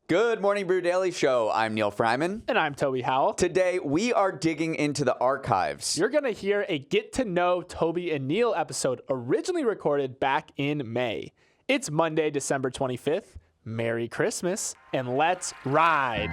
Good Morning Brew Daily Show. I'm Neal Freyman. And I'm Toby Howell. Today, we are digging into the archives. You're going to hear a Get to Know Toby and Neal episode originally recorded back in May. It's Monday, December 25th. Merry Christmas, and let's ride.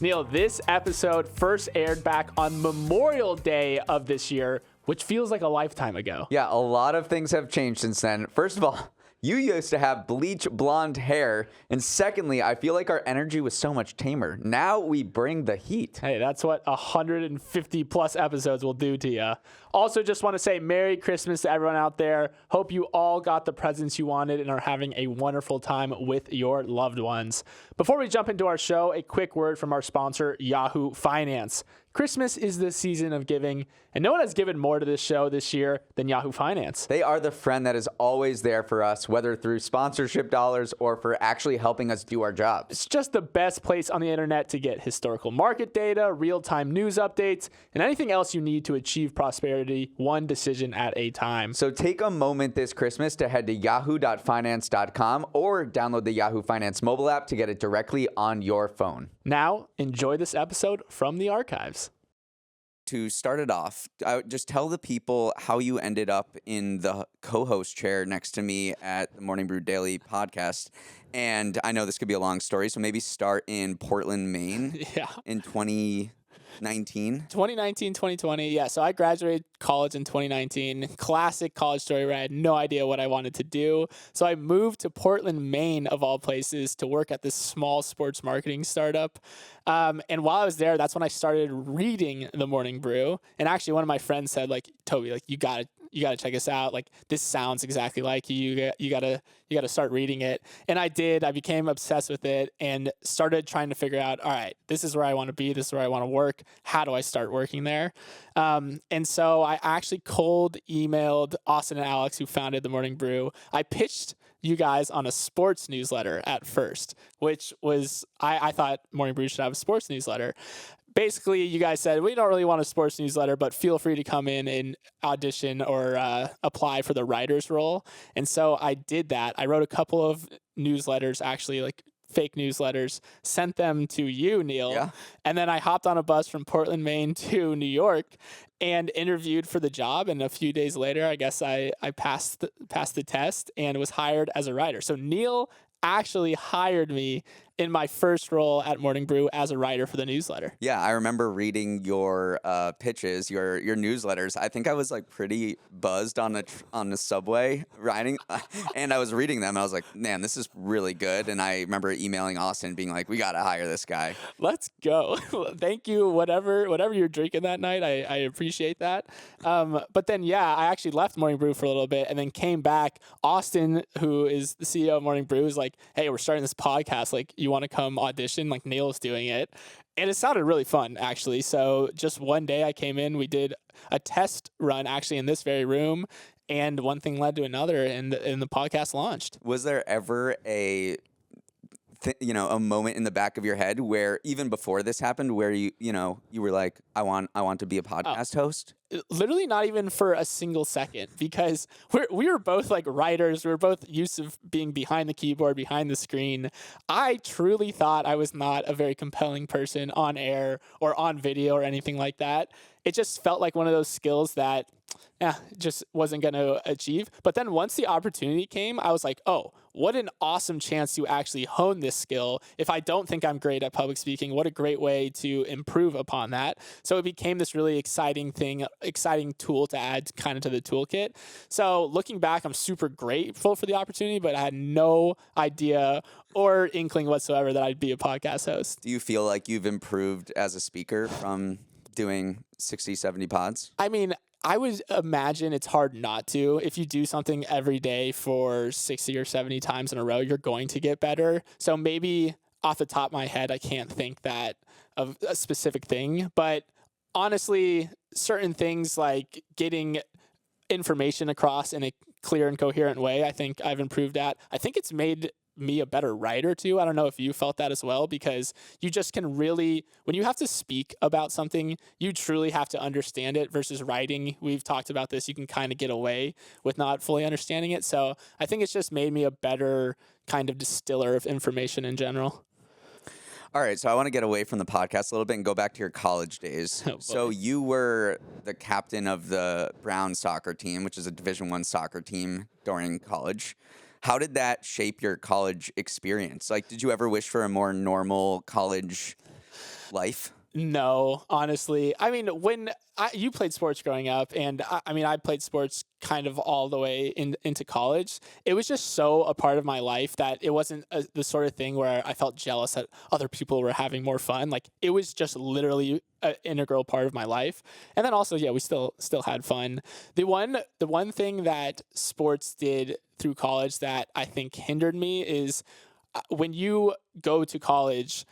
Neal, this episode first aired back on Memorial Day of this year, which feels like a lifetime ago. Yeah, a lot of things have changed since then. First of all, you used to have bleach blonde hair. And secondly, I feel like our energy was so much tamer. Now we bring the heat. Hey, that's what 150 plus episodes will do to you. Also, just want to say Merry Christmas to everyone out there. Hope you all got the presents you wanted and are having a wonderful time with your loved ones. Before we jump into our show, a quick word from our sponsor, Yahoo Finance. Christmas is the season of giving, and no one has given more to this show this year than Yahoo Finance. They are the friend that is always there for us, whether through sponsorship dollars or for actually helping us do our jobs. It's just the best place on the internet to get historical market data, real-time news updates, and anything else you need to achieve prosperity, one decision at a time. So take a moment this Christmas to head to yahoo.finance.com or download the Yahoo Finance mobile app to get it directly on your phone. Now, enjoy this episode from the archives. To start it off, I would just tell the people how you ended up in the co-host chair next to me at the Morning Brew Daily podcast. And I know this could be a long story, so maybe start in Portland, Maine in 2019. 2020. Yeah. So I graduated college in 2019. Classic college story where I had no idea what I wanted to do. So I moved to Portland, Maine, of all places, to work at this small sports marketing startup. And while I was there, that's when I started reading the Morning Brew. And actually, one of my friends said, like, Toby, like, you gotta check this out. Like, this sounds exactly like you. You gotta start reading it. And I did. I became obsessed with it and started trying to figure out, all right, this is where I want to be. This is where I want to work. How do I start working there? And so I actually cold emailed Austin and Alex, who founded the Morning Brew. I pitched you guys on a sports newsletter at first, which was, I thought Morning Brew should have a sports newsletter. Basically, you guys said, we don't really want a sports newsletter, but feel free to come in and audition or apply for the writer's role. And so I did that. I wrote a couple of newsletters, actually, like fake newsletters, sent them to you, Neal. Yeah. And then I hopped on a bus from Portland, Maine to New York and interviewed for the job. And a few days later, I guess I passed the test and was hired as a writer. So Neal actually hired me in my first role at Morning Brew as a writer for the newsletter. Yeah, I remember reading your pitches, your newsletters. I think I was like pretty buzzed on the subway riding, and I was reading them. And I was like, man, this is really good. And I remember emailing Austin, being like, we gotta hire this guy. Let's go. Thank you. Whatever you're drinking that night, I appreciate that. But then, yeah, I actually left Morning Brew for a little bit and then came back. Austin, who is the CEO of Morning Brew, was like, hey, we're starting this podcast. Like, you want to come audition? Like, Neal's doing it. And it sounded really fun, actually. So just one day I came in, we did a test run actually in this very room, and one thing led to another, and the podcast launched. Was there ever a moment in the back of your head where, even before this happened, where you were like, I want to be a podcast host? Literally not even for a single second, because we were both like writers. We were both used to being behind the keyboard, behind the screen. I truly thought I was not a very compelling person on air or on video or anything like that. It just felt like one of those skills that just wasn't going to achieve. But then once the opportunity came, I was like, oh, what an awesome chance to actually hone this skill. If I don't think I'm great at public speaking, what a great way to improve upon that. So it became this really exciting tool to add kind of to the toolkit. So looking back, I'm super grateful for the opportunity, but I had no idea or inkling whatsoever that I'd be a podcast host. Do you feel like you've improved as a speaker from doing 60, 70 pods? I mean, I would imagine it's hard not to. If you do something every day for 60 or 70 times in a row, you're going to get better. So maybe off the top of my head, I can't think that of a specific thing. But honestly, certain things like getting information across in a clear and coherent way, I think I've improved at. I think it's made me a better writer too. I don't know if you felt that as well, because you just can really, when you have to speak about something, you truly have to understand it versus writing. We've talked about this. You can kind of get away with not fully understanding it. So I think it's just made me a better kind of distiller of information in general. All right, so I want to get away from the podcast a little bit and go back to your college days. Oh, boy. So you were the captain of the Brown soccer team, which is a Division I soccer team during college. How did that shape your college experience? Like, did you ever wish for a more normal college life? No, honestly. I mean, you played sports growing up, and I played sports kind of all the way into college. It was just so a part of my life that it wasn't the sort of thing where I felt jealous that other people were having more fun. Like, it was just literally an integral part of my life. And then also, yeah, we still had fun. The one thing that sports did through college that I think hindered me is when you go to college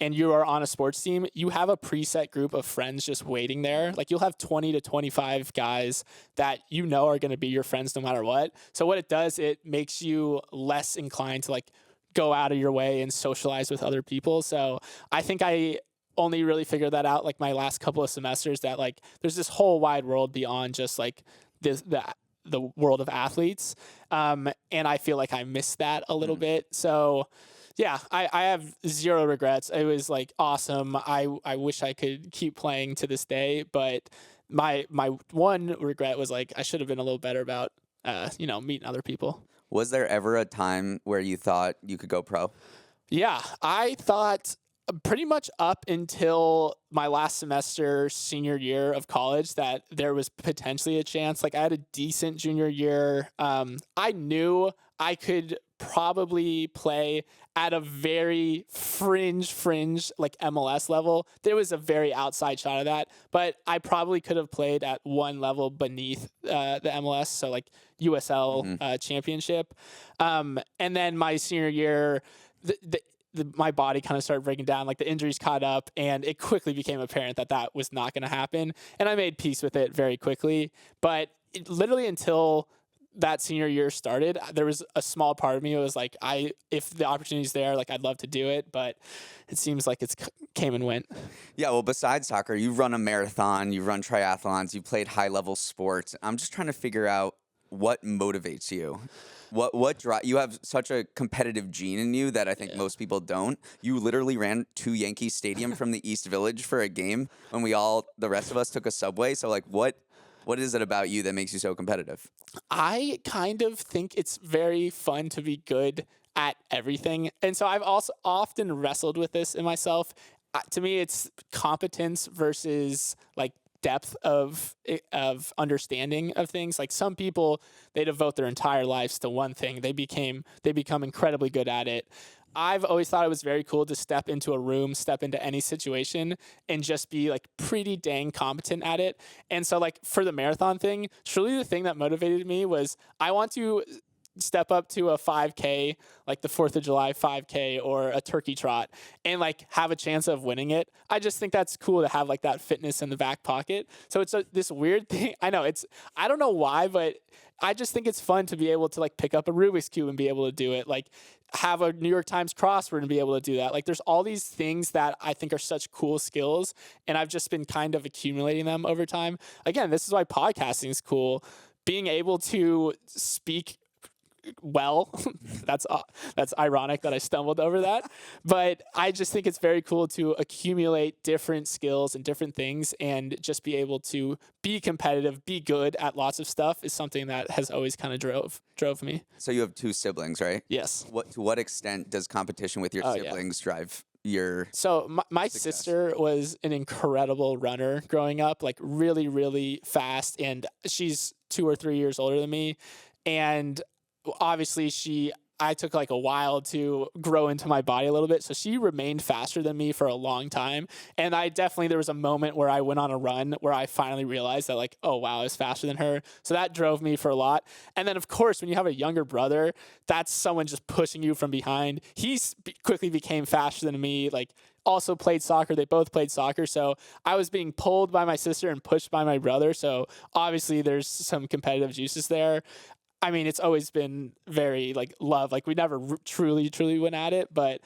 and you are on a sports team, you have a preset group of friends just waiting there. Like, you'll have 20 to 25 guys that you know are going to be your friends no matter what. So what it does, it makes you less inclined to like go out of your way and socialize with other people. So I think I only really figured that out like my last couple of semesters, that like there's this whole wide world beyond just like the world of athletes. And I feel like I missed that a little bit. So yeah, I have zero regrets. It was like awesome. I wish I could keep playing to this day, but my one regret was like I should have been a little better about meeting other people. Was there ever a time where you thought you could go pro? Yeah, I thought pretty much up until my last semester, senior year of college, that there was potentially a chance. Like, I had a decent junior year. I knew I could probably play at a very fringe like MLS level. There was a very outside shot of that, but I probably could have played at one level beneath the MLS, so like USL championship. And then my senior year, my body kind of started breaking down, like the injuries caught up, and it quickly became apparent that was not going to happen. And I made peace with it very quickly. But literally until that senior year started, there was a small part of me that was like, if the opportunity's there, like I'd love to do it, but it seems like it's came and went. Yeah, well, besides soccer, you've run a marathon, you've run triathlons, you've played high-level sports. I'm just trying to figure out what motivates you. What you have such a competitive gene in you that I think most people don't. You literally ran to Yankee Stadium from the East Village for a game when the rest of us took a subway. So like, what is it about you that makes you so competitive? I kind of think it's very fun to be good at everything. And so I've also often wrestled with this in myself. To me, it's competence versus like depth of understanding of things. Like, some people, they devote their entire lives to one thing. They become incredibly good at it. I've always thought it was very cool to step into a room, step into any situation, and just be like pretty dang competent at it. And so like for the marathon thing, truly the thing that motivated me was I want to step up to a 5K, like the 4th of July 5K or a turkey trot, and like have a chance of winning it. I just think that's cool to have like that fitness in the back pocket. So it's this weird thing. I know I don't know why, but I just think it's fun to be able to like pick up a Rubik's Cube and be able to do it. Like, have a New York Times crossword and be able to do that. Like, there's all these things that I think are such cool skills, and I've just been kind of accumulating them over time. Again, this is why podcasting is cool. Being able to speak well, that's ironic that I stumbled over that, but I just think it's very cool to accumulate different skills and different things, and just be able to be competitive, be good at lots of stuff is something that has always kind of drove me. So you have 2 siblings, right? Yes. To what extent does competition with your siblings drive your So my sister was an incredible runner growing up, like really, really fast, and she's 2 or 3 years older than me, and obviously I took like a while to grow into my body a little bit. So she remained faster than me for a long time. And there was a moment where I went on a run where I finally realized that like, oh wow, I was faster than her. So that drove me for a lot. And then of course, when you have a younger brother, that's someone just pushing you from behind. Quickly became faster than me, like also played soccer. They both played soccer. So I was being pulled by my sister and pushed by my brother. So obviously there's some competitive juices there. I mean, it's always been very like love. Like we never truly went at it, but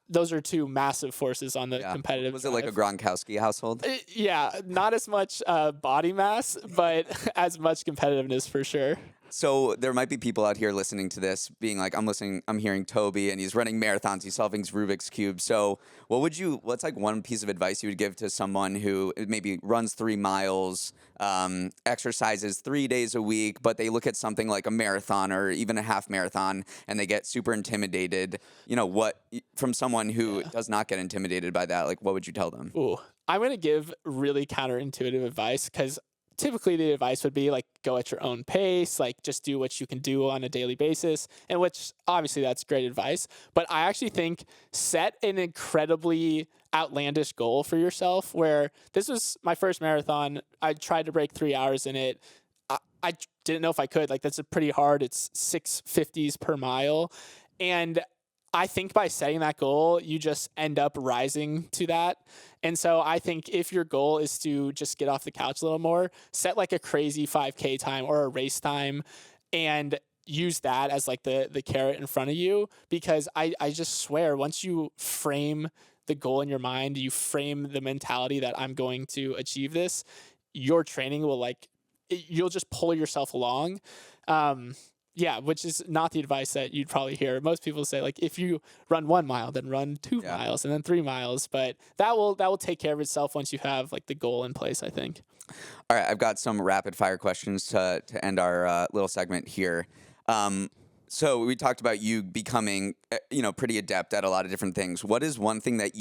those are two massive forces on the Yeah. competitive. Was it like a Gronkowski household? Yeah, not as much body mass, but as much competitiveness for sure. So there might be people out here listening to this being like, I'm hearing Toby and he's running marathons, he's solving Rubik's Cube. So what's like one piece of advice you would give to someone who maybe runs 3 miles, exercises 3 days a week, but they look at something like a marathon or even a half marathon and they get super intimidated? From someone who does not get intimidated by that, like what would you tell them? Ooh, I'm going to give really counterintuitive advice because typically the advice would be like go at your own pace, like just do what you can do on a daily basis, and which obviously that's great advice. But I actually think set an incredibly outlandish goal for yourself where this was my first marathon. I tried to break 3 hours in it. I didn't know if I could. Like that's pretty hard. It's 6:50s per mile. And I think by setting that goal, you just end up rising to that. And so I think if your goal is to just get off the couch a little more, set like a crazy 5K time or a race time and use that as like the carrot in front of you. Because I just swear, once you frame the goal in your mind, you frame the mentality that I'm going to achieve this, your training will you'll just pull yourself along. Yeah, which is not the advice that you'd probably hear. Most people say like if you run 1 mile, then run 2 miles and then 3 miles. But that will take care of itself once you have like the goal in place, I think. All right, I've got some rapid fire questions to end our little segment here. So we talked about you becoming pretty adept at a lot of different things. What is one thing that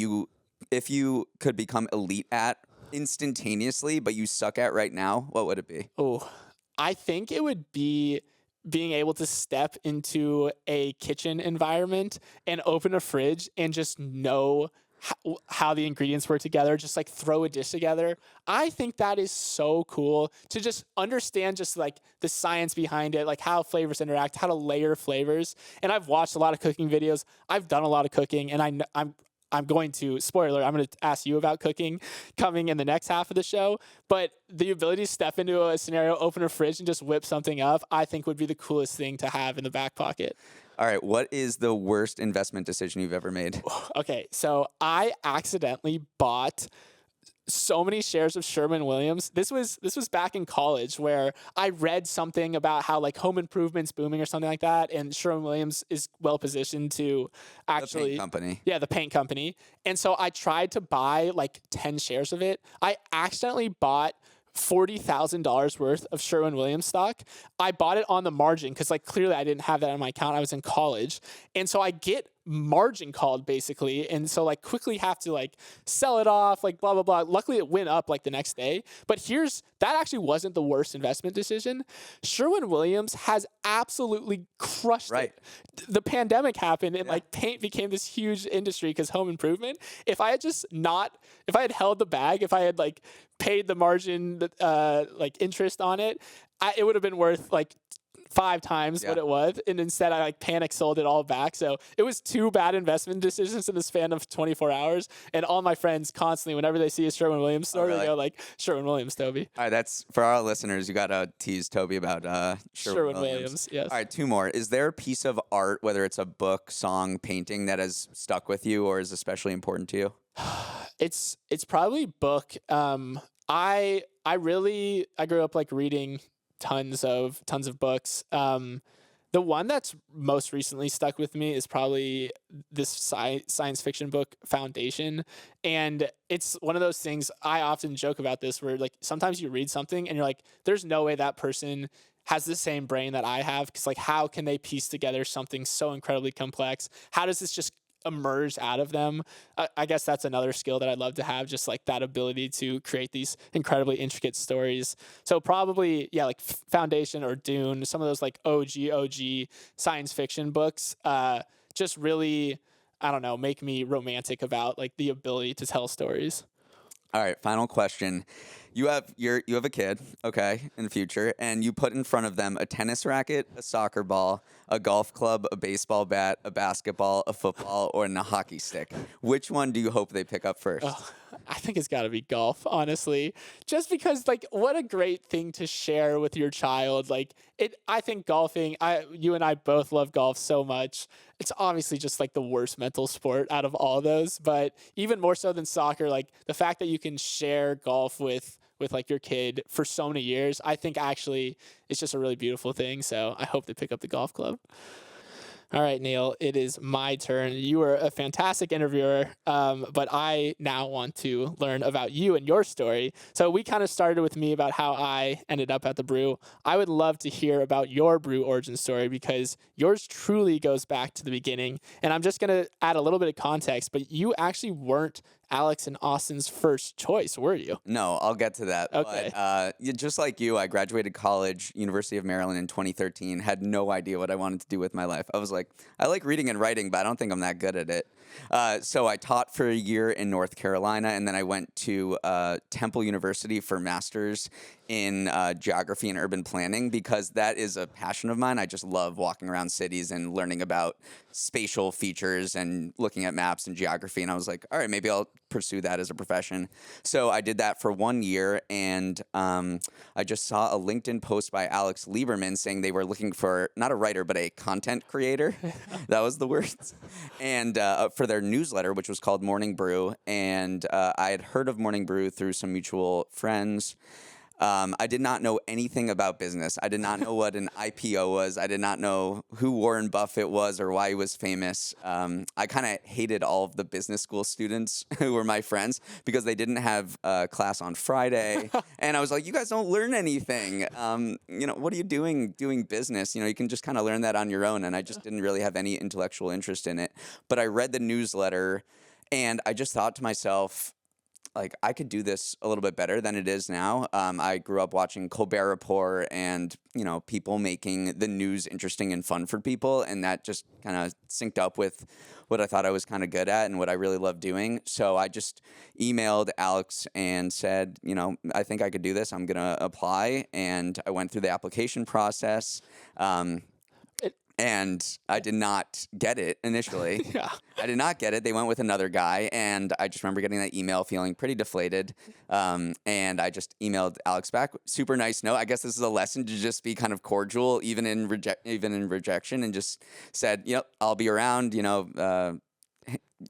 if you could become elite at instantaneously, but you suck at right now, what would it be? Oh, I think it would be being able to step into a kitchen environment and open a fridge and just know how the ingredients work together, just like throw a dish together. I think that is so cool to just understand just like the science behind it, like how flavors interact, how to layer flavors. And I've watched a lot of cooking videos. I've done a lot of cooking, and I'm going to, spoiler, I'm going to ask you about cooking coming in the next half of the show. But the ability to step into a scenario, open a fridge, and just whip something up, I think would be the coolest thing to have in the back pocket. All right, what is the worst investment decision you've ever made? Okay, so I accidentally bought so many shares of Sherwin-Williams. This was back in college where I read something about how like home improvement's booming or something like that, and Sherwin-Williams is well positioned to actually The paint company. Yeah, the paint company. And so I tried to buy like 10 shares of it. I accidentally bought $40,000 worth of Sherwin-Williams stock. I bought it on the margin because like clearly I didn't have that on my account. I was in college. And so I get margin called basically. And so like quickly have to like sell it off, like blah, blah, blah. Luckily it went up like the next day. But that actually wasn't the worst investment decision. Sherwin-Williams has absolutely crushed it. The pandemic happened and like paint became this huge industry because home improvement. If I had held the bag, if I had like paid the margin, like interest on it, it would have been worth like 5 times what it was, and instead I like panic sold it all back. So it was 2 bad investment decisions in the span of 24 hours. And all my friends constantly, whenever they see a Sherwin-Williams story, they go like, Sherwin-Williams, Toby. All right, that's for our listeners. You got to tease Toby about Sherwin-Williams. Yes. All right, 2 more. Is there a piece of art, whether it's a book, song, painting, that has stuck with you or is especially important to you? It's probably book. I grew up like reading tons of books. The one that's most recently stuck with me is probably this science fiction book, Foundation. And it's one of those things, I often joke about this, where like sometimes you read something and you're like, there's no way that person has the same brain that I have. Because like, how can they piece together something so incredibly complex? How does this just emerge out of them? I guess that's another skill that I'd love to have, just like that ability to create these incredibly intricate stories. So probably, yeah, like Foundation or Dune, some of those like OG science fiction books, just really, I don't know, make me romantic about like the ability to tell stories. All right, final question. You have a kid, okay, in the future, and you put in front of them a tennis racket, a soccer ball, a golf club, a baseball bat, a basketball, a football, or a hockey stick. Which one do you hope they pick up first? I think it's got to be golf, honestly. Just because, like, what a great thing to share with your child. Like, I think golfing, you and I both love golf so much. It's obviously just like the worst mental sport out of all those, but even more so than soccer, like the fact that you can share golf with like your kid for so many years, I think actually it's just a really beautiful thing. So I hope they pick up the golf club. All right, Neal, it is my turn. You were a fantastic interviewer, but I now want to learn about you and your story. So we kind of started with me about how I ended up at the brew. I would love to hear about your brew origin story because yours truly goes back to the beginning. And I'm just going to add a little bit of context, but you actually weren't Alex and Austin's first choice, were you? No, I'll get to that. Okay. But just like you, I graduated college, University of Maryland in 2013, had no idea what I wanted to do with my life. I was like, I like reading and writing, but I don't think I'm that good at it. So I taught for a year in North Carolina, and then I went to Temple University for master's in geography and urban planning because that is a passion of mine. I just love walking around cities and learning about spatial features and looking at maps and geography. And I was like, all right, maybe I'll pursue that as a profession. So I did that for 1 year, and I just saw a LinkedIn post by Alex Lieberman saying they were looking for not a writer, but a content creator. That was the words. And for their newsletter, which was called Morning Brew. And I had heard of Morning Brew through some mutual friends. I did not know anything about business. I did not know what an IPO was. I did not know who Warren Buffett was or why he was famous. I kind of hated all of the business school students who were my friends because they didn't have class on Friday. And I was like, you guys don't learn anything. What are you doing business? You can just kind of learn that on your own. And I just didn't really have any intellectual interest in it. But I read the newsletter and I just thought to myself, like, I could do this a little bit better than it is now. I grew up watching Colbert Report and, people making the news interesting and fun for people. And that just kind of synced up with what I thought I was kind of good at and what I really love doing. So I just emailed Alex and said, I think I could do this. I'm going to apply. And I went through the application process. And I did not get it initially. Yeah. I did not get it. They went with another guy, and I just remember getting that email feeling pretty deflated. And I just emailed Alex back, super nice note. I guess this is a lesson to just be kind of cordial, even in rejection, and just said, I'll be around,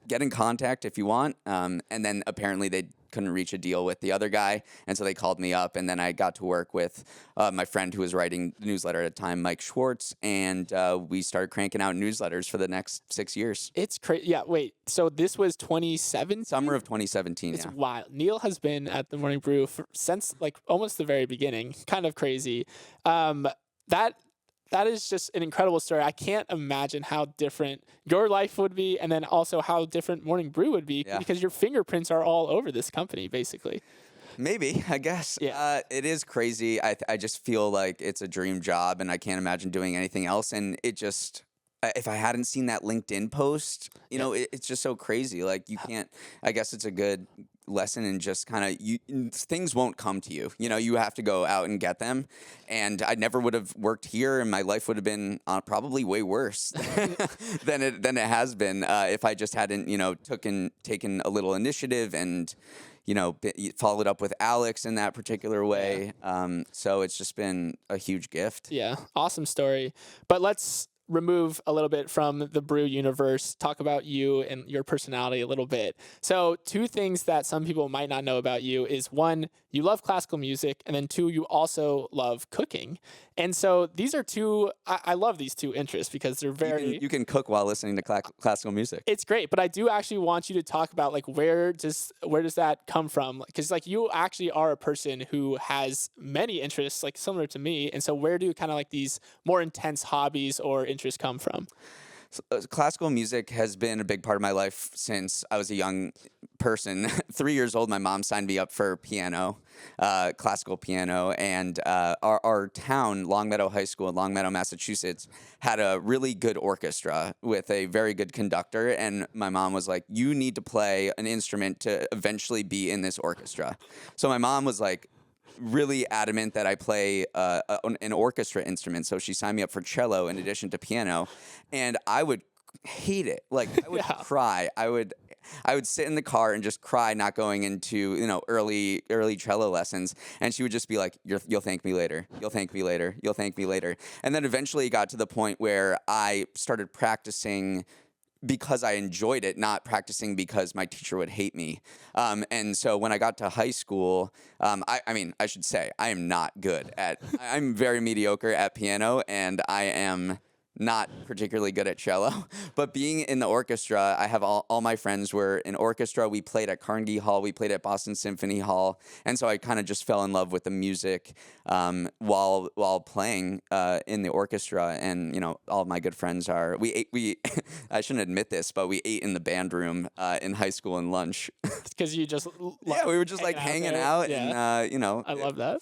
get in contact if you want. And then apparently they couldn't reach a deal with the other guy, and so they called me up, and then I got to work with my friend who was writing the newsletter at the time, Mike Schwartz, and we started cranking out newsletters for the next 6 years. It's crazy. Yeah, wait. So this was 2017? Summer of 2017, It's wild. Neal has been at the Morning Brew since like almost the very beginning. Kind of crazy. That is just an incredible story. I can't imagine how different your life would be, and then also how different Morning Brew would be because your fingerprints are all over this company, basically. Maybe, I guess. Yeah. It is crazy. I just feel like it's a dream job, and I can't imagine doing anything else. And it just, if I hadn't seen that LinkedIn post, it's just so crazy. Like, you can't, I guess it's a good lesson in just kind of, things won't come to you. You have to go out and get them. And I never would have worked here, and my life would have been probably way worse than it has been if I just hadn't, taken a little initiative and followed up with Alex in that particular way. So it's just been a huge gift. Yeah, awesome story. But let's remove a little bit from the brew universe, talk about you and your personality a little bit. So 2 things that some people might not know about you is 1, you love classical music, and then 2, you also love cooking. And so these are 2, I love these 2 interests because they're very... You can cook while listening to classical music. It's great, but I do actually want you to talk about like where does that come from? Because like you actually are a person who has many interests, like similar to me. And so where do kind of like these more intense hobbies or interests come from? Classical music has been a big part of my life since I was a young person. 3 years old, my mom signed me up for piano, classical piano, and our town, Longmeadow High School in Longmeadow, Massachusetts, had a really good orchestra with a very good conductor, and my mom was like, you need to play an instrument to eventually be in this orchestra. So my mom was like, really adamant that I play an orchestra instrument. So she signed me up for cello in addition to piano. And I would hate it. Like I would Yeah. cry. I would sit in the car and just cry not going into, early cello lessons, and she would just be like, you'll thank me later. You'll thank me later. You'll thank me later. And then eventually it got to the point where I started practicing because I enjoyed it, not practicing because my teacher would hate me. And so when I got to high school, I should say I am not good at. I'm very mediocre at piano, and I am not particularly good at cello. But being in the orchestra, I have all my friends were in orchestra. We played at Carnegie Hall. We played at Boston Symphony Hall. And so I kind of just fell in love with the music while playing in the orchestra. And, all of my good friends are, we I shouldn't admit this, but we ate in the band room in high school and lunch. Because you just Yeah, we were just like hanging out Yeah. and, I love that.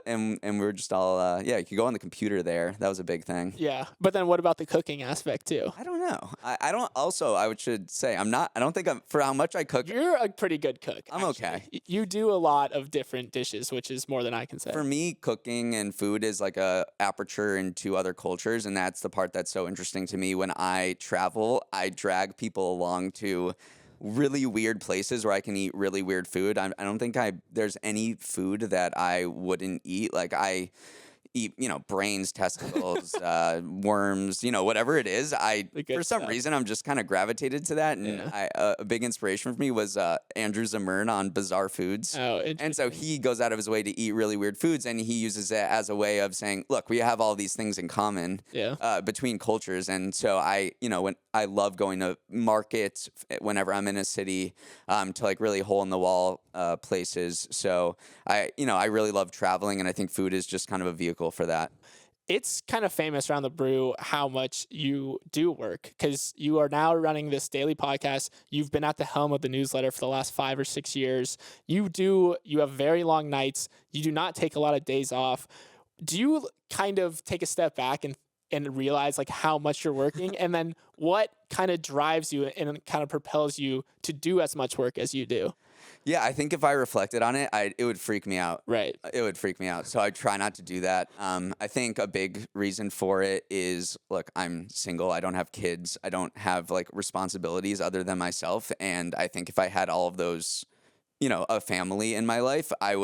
and we were just all, you could go on the computer there. That was a big thing. Yeah. But then what about the cooking aspect too? I don't know. I don't. Also, should say I'm not. I don't think I'm for how much I cook. You're a pretty good cook. I'm actually. okay. You do a lot of different dishes, which is more than I can say. For me, cooking and food is like a aperture into other cultures, and that's the part that's so interesting to me. When I travel, I drag people along to really weird places where I can eat really weird food. I don't think there's any food that I wouldn't eat. Like I eat, brains, testicles, worms, whatever it is. For some reason, I'm just kind of gravitated to that. And a big inspiration for me was Andrew Zimmern on Bizarre Foods. Oh, and so he goes out of his way to eat really weird foods, and he uses it as a way of saying, look, we have all these things in common between cultures. And so when I love going to markets whenever I'm in a city to like really hole in the wall places. So I really love traveling, and I think food is just kind of a vehicle for that. It's kind of famous around the brew how much you do work, because you are now running this daily podcast. You've been at the helm of the newsletter for the last 5 or 6 years. You have very long nights. You do not take a lot of days off. Do you kind of take a step back and realize like how much you're working? And then what kind of drives you and kind of propels you to do as much work as you do? Yeah, I think if I reflected on it, it would freak me out. Right. It would freak me out. So I try not to do that. I think a big reason for it is, look, I'm single. I don't have kids. I don't have like responsibilities other than myself. And I think if I had all of those, a family in my life, I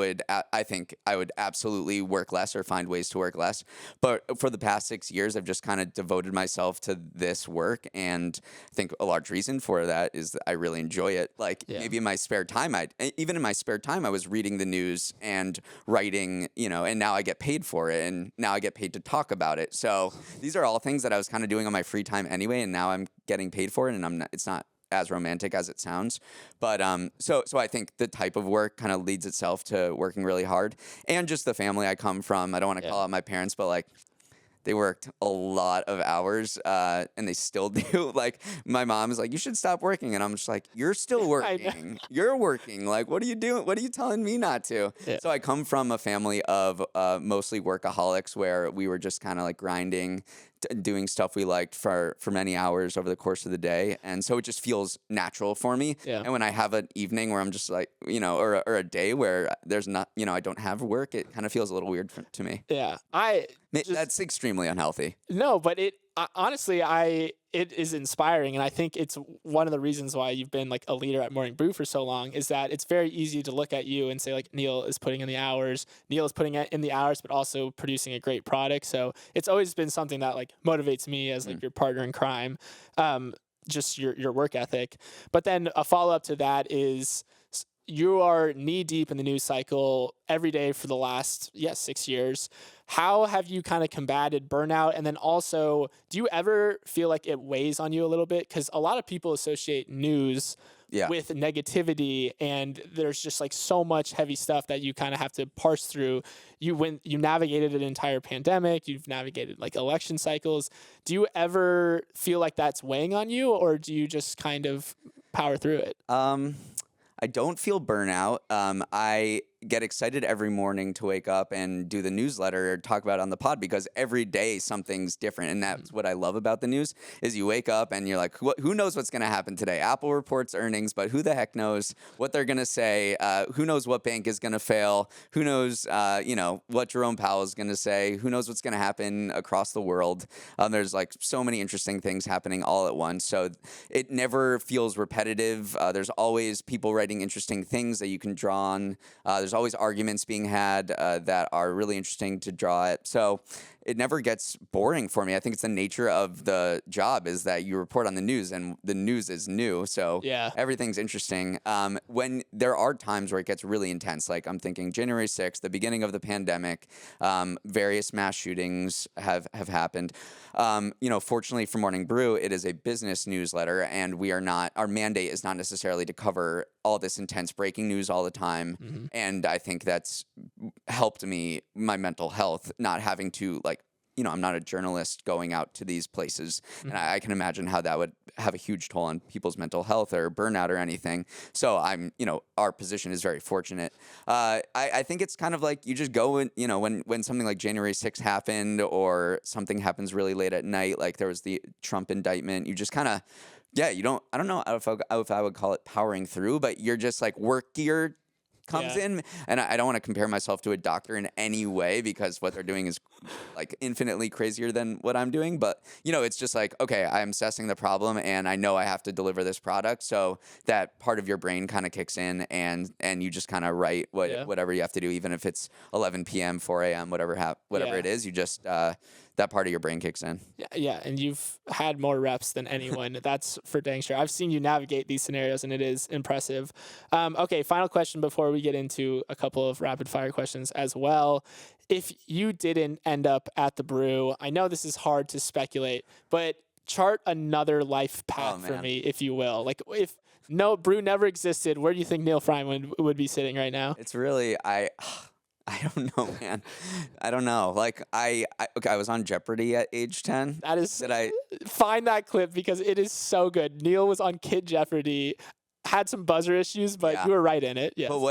think I would absolutely work less or find ways to work less. But for the past 6 years, I've just kind of devoted myself to this work. And I think a large reason for that is that I really enjoy it. Like maybe in my spare time, I was reading the news and writing, and now I get paid for it. And now I get paid to talk about it. So these are all things that I was kind of doing on my free time anyway. And now I'm getting paid for it, and it's not as romantic as it sounds. But so I think the type of work kind of leads itself to working really hard, and just the family I come from. I don't want to call out my parents, but like they worked a lot of hours, and they still do. Like my mom is like, you should stop working, and I'm just like, you're still working. You're working. Like, what are you doing? What are you telling me not to? Yeah. So I come from a family of mostly workaholics, where we were just kind of like grinding, doing stuff we liked for many hours over the course of the day. And so it just feels natural for me. Yeah. And when I have an evening where I'm just like, or a day where there's not, I don't have work, it kind of feels a little weird to me. Yeah. That's extremely unhealthy. No, but honestly, it is inspiring. And I think it's one of the reasons why you've been like a leader at Morning Brew for so long, is that it's very easy to look at you and say like, Neal is putting in the hours. Neal is putting in the hours, but also producing a great product. So it's always been something that like motivates me as like your partner in crime, just your work ethic. But then a follow-up to that is, you are knee deep in the news cycle every day for the last 6 years. How have you kind of combated burnout? And then also, do you ever feel like it weighs on you a little bit? Because a lot of people associate news with negativity, and there's just like so much heavy stuff that you kind of have to parse through. You navigated an entire pandemic, you've navigated like election cycles. Do you ever feel like that's weighing on you, or do you just kind of power through it? I don't feel burnout. get excited every morning to wake up and do the newsletter or talk about it on the pod because every day something's different. And that's what I love about the news is you wake up and you're like, who knows what's going to happen today? Apple reports earnings, but who the heck knows what they're going to say? Who knows what bank is going to fail? Who knows, what Jerome Powell is going to say? Who knows what's going to happen across the world? There's like so many interesting things happening all at once. So it never feels repetitive. There's always people writing interesting things that you can draw on. There's always arguments being had that are really interesting to draw at. So it never gets boring for me. I think it's the nature of the job is that you report on the news and the news is new. So everything's interesting. When there are times where it gets really intense, like I'm thinking January 6th, the beginning of the pandemic, various mass shootings have happened. Fortunately for Morning Brew, it is a business newsletter and our mandate is not necessarily to cover all this intense breaking news all the time. Mm-hmm. And I think that's helped my mental health, not having to I'm not a journalist going out to these places. Mm-hmm. And I can imagine how that would have a huge toll on people's mental health or burnout or anything. So our position is very fortunate. I think it's kind of like you just go when something like January 6th happened or something happens really late at night, like there was the Trump indictment, you just kind of, I don't know if I would call it powering through, but you're just like work gear comes in, and I don't want to compare myself to a doctor in any way because what they're doing is like infinitely crazier than what I'm doing. But it's just like, okay, I'm assessing the problem, and I know I have to deliver this product, so that part of your brain kind of kicks in, and you just kind of write whatever you have to do, even if it's 11 p.m., 4 a.m., whatever it is. You just that part of your brain kicks in. Yeah, and you've had more reps than anyone. That's for dang sure. I've seen you navigate these scenarios, and it is impressive. Okay, final question before we get into a couple of rapid fire questions as well. If you didn't end up at the Brew, I know this is hard to speculate, but chart another life path for me, if you will. Like if Brew never existed, where do you think Neal Freyman would be sitting right now? It's really I don't know, man. I don't know. Like I was on Jeopardy at age 10. Find that clip because it is so good. Neal was on Kid Jeopardy, had some buzzer issues, but you were right in it. Yes. But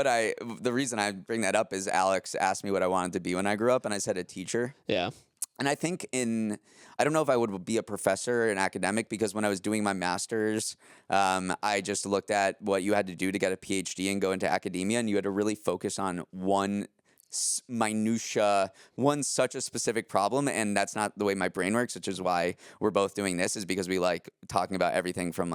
the reason I bring that up is Alex asked me what I wanted to be when I grew up, and I said a teacher. Yeah. And I think I don't know if I would be a professor, an academic, because when I was doing my master's, I just looked at what you had to do to get a PhD and go into academia, and you had to really focus on one such a specific problem, and that's not the way my brain works, which is why we're both doing this, is because we like talking about everything from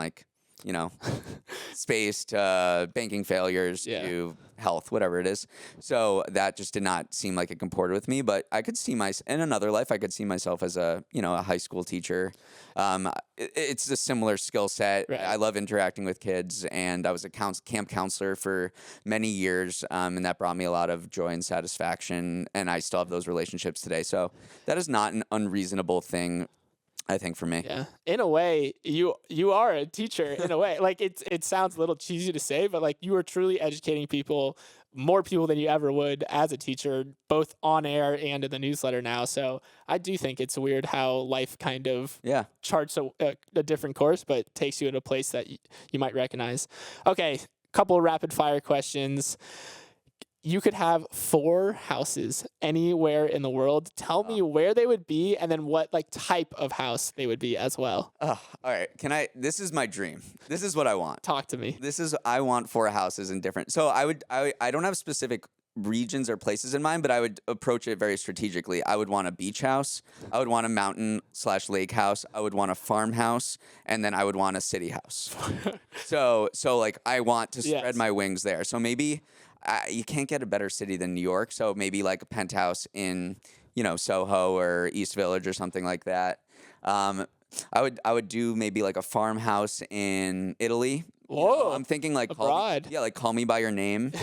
space to banking failures to health, whatever it is. So that just did not seem like it comported with me, but I could see in another life, I could see myself as a high school teacher. It's a similar skill set. Right. I love interacting with kids, and I was a camp counselor for many years, and that brought me a lot of joy and satisfaction, and I still have those relationships today. So that is not an unreasonable thing, I think, for me. Yeah. In a way, you are a teacher in a way. Like it sounds a little cheesy to say, but like you are truly educating people, more people than you ever would as a teacher, both on air and in the newsletter now. So I do think it's weird how life kind of charts a different course, but takes you in a place that you might recognize. Okay, couple of rapid fire questions. You could have 4 houses anywhere in the world. Tell me where they would be and then what type of house they would be as well. All right. This is my dream. This is what I want. Talk to me. I want 4 houses in different. So I don't have specific regions or places in mind, but I would approach it very strategically. I would want a beach house. I would want a mountain/lake house. I would want a farmhouse, and then I would want a city house. so I want to spread my wings there. So maybe you can't get a better city than New York. So maybe like a penthouse in, Soho or East Village or something like that. I would do maybe like a farmhouse in Italy. Whoa! I'm thinking like abroad. Call Me by Your Name.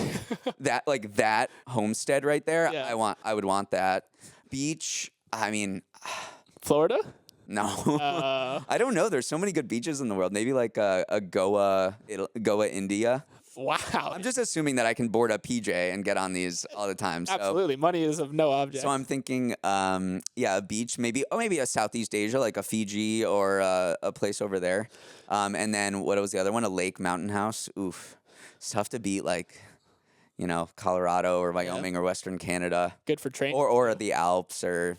that homestead right there. Yeah. I would want that. Beach. I mean, Florida. No. I don't know. There's so many good beaches in the world. Maybe like a Goa, India. Wow. I'm just assuming that I can board a PJ and get on these all the time. So. Absolutely. Money is of no object. So I'm thinking, a beach, maybe a Southeast Asia, like a Fiji or a place over there. And then what was the other one? A lake mountain house. Oof. It's tough to beat Colorado or Wyoming or Western Canada. Good for training. Or the Alps or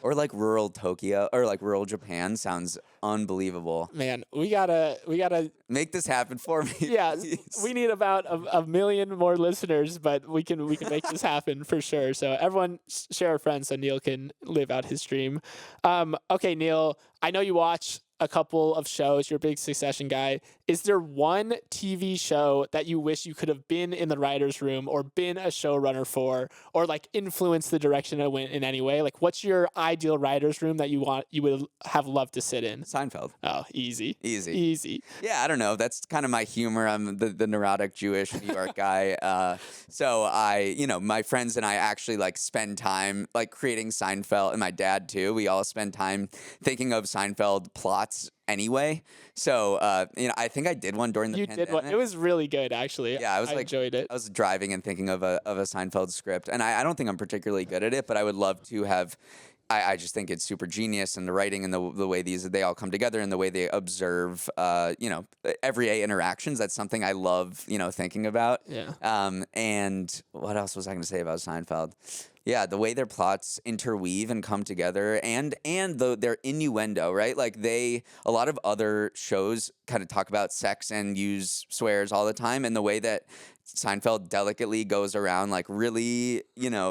like rural Tokyo or like rural Japan sounds unbelievable. Man, we gotta Make this happen for me. Yeah, please. we need about a million more listeners, but we can make this happen for sure. So everyone share our friends so Neal can live out his dream. Okay, Neal, I know you watch a couple of shows. You're a big Succession guy. Is there one TV show that you wish you could have been in the writer's room or been a showrunner for, or like influence the direction it went in any way? Like, what's your ideal writer's room that you would have loved to sit in? Seinfeld. Oh, easy. Yeah, I don't know. That's kind of my humor. I'm the neurotic Jewish New York guy. So my friends and I actually like spend time like creating Seinfeld, and my dad too. We all spend time thinking of Seinfeld plots anyway. So, I think I did one during the pandemic. You did one. It was really good, actually. Yeah, I enjoyed it. I was driving and thinking of a Seinfeld script, and I don't think I'm particularly good at it, but I would love to have. I just think it's super genius, and the writing and the way they all come together and the way they observe, everyday interactions. That's something I love, thinking about. Yeah. And what else was I going to say about Seinfeld? Yeah, the way their plots interweave and come together, and their innuendo, right? Like a lot of other shows kind of talk about sex and use swears all the time, and the way that Seinfeld delicately goes around like really,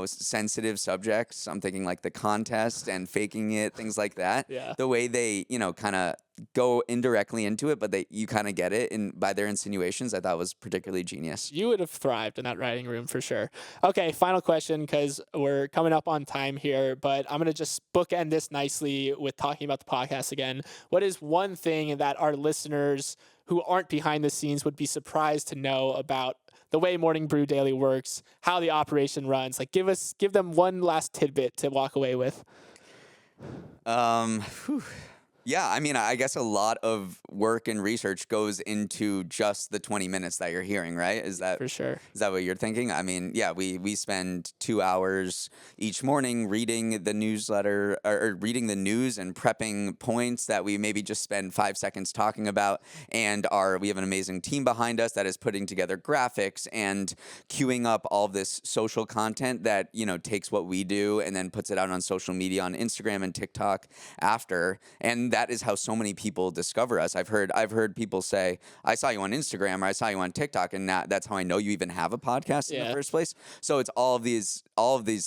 sensitive subjects. I'm thinking like the contest and faking it, things like that. Yeah. The way they, kind of go indirectly into it, but you kind of get it by their insinuations, I thought was particularly genius. You would have thrived in that writing room for sure. Okay, final question, because we're coming up on time here, but I'm going to just bookend this nicely with talking about the podcast again. What is one thing that our listeners who aren't behind the scenes would be surprised to know about the way Morning Brew Daily works, how the operation runs? Like, give them one last tidbit to walk away with. Yeah, I mean, I guess a lot of work and research goes into just the 20 minutes that you're hearing, right? Is that for sure? Is that what you're thinking? I mean, yeah, we spend 2 hours each morning reading the newsletter or reading the news and prepping points that we maybe just spend 5 seconds talking about. And we have an amazing team behind us that is putting together graphics and queuing up all of this social content that, takes what we do and then puts it out on social media on Instagram and TikTok after. And that is how so many people discover us. I've heard people say, I saw you on Instagram or I saw you on TikTok, and that's how I know you even have a podcast in the first place. So it's all of these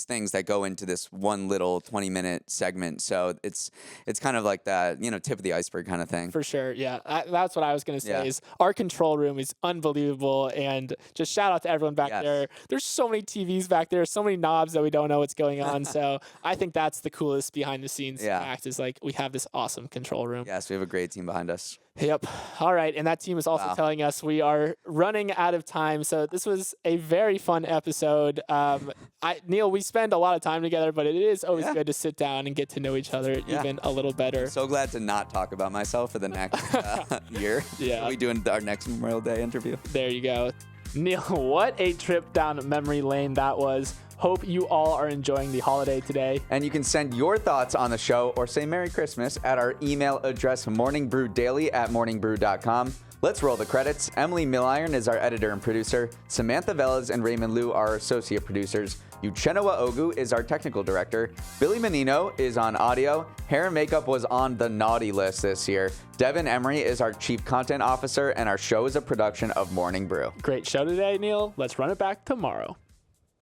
things that go into this one little 20-minute segment. So it's kind of like that, tip of the iceberg kind of thing. For sure, yeah. That's what I was going to say is our control room is unbelievable, and just shout out to everyone back there. There's so many TVs back there, so many knobs that we don't know what's going on. So I think that's the coolest behind the scenes fact is like we have this awesome control room. Yes, we have a great team behind us. Yep. All right. And that team is also telling us we are running out of time. So this was a very fun episode. Neal, we spend a lot of time together, but it is always good to sit down and get to know each other even a little better. So glad to not talk about myself for the next year. Yeah. Are we doing our next Memorial Day interview? There you go. Neal, what a trip down memory lane that was. Hope you all are enjoying the holiday today. And you can send your thoughts on the show or say Merry Christmas at our email address, morningbrewdaily@morningbrew.com. Let's roll the credits. Emily Milliron is our editor and producer. Samantha Velez and Raymond Liu are our associate producers. Uchenna Ogu is our technical director. Billy Menino is on audio. Hair and makeup was on the naughty list this year. Devin Emery is our chief content officer, and our show is a production of Morning Brew. Great show today, Neal. Let's run it back tomorrow.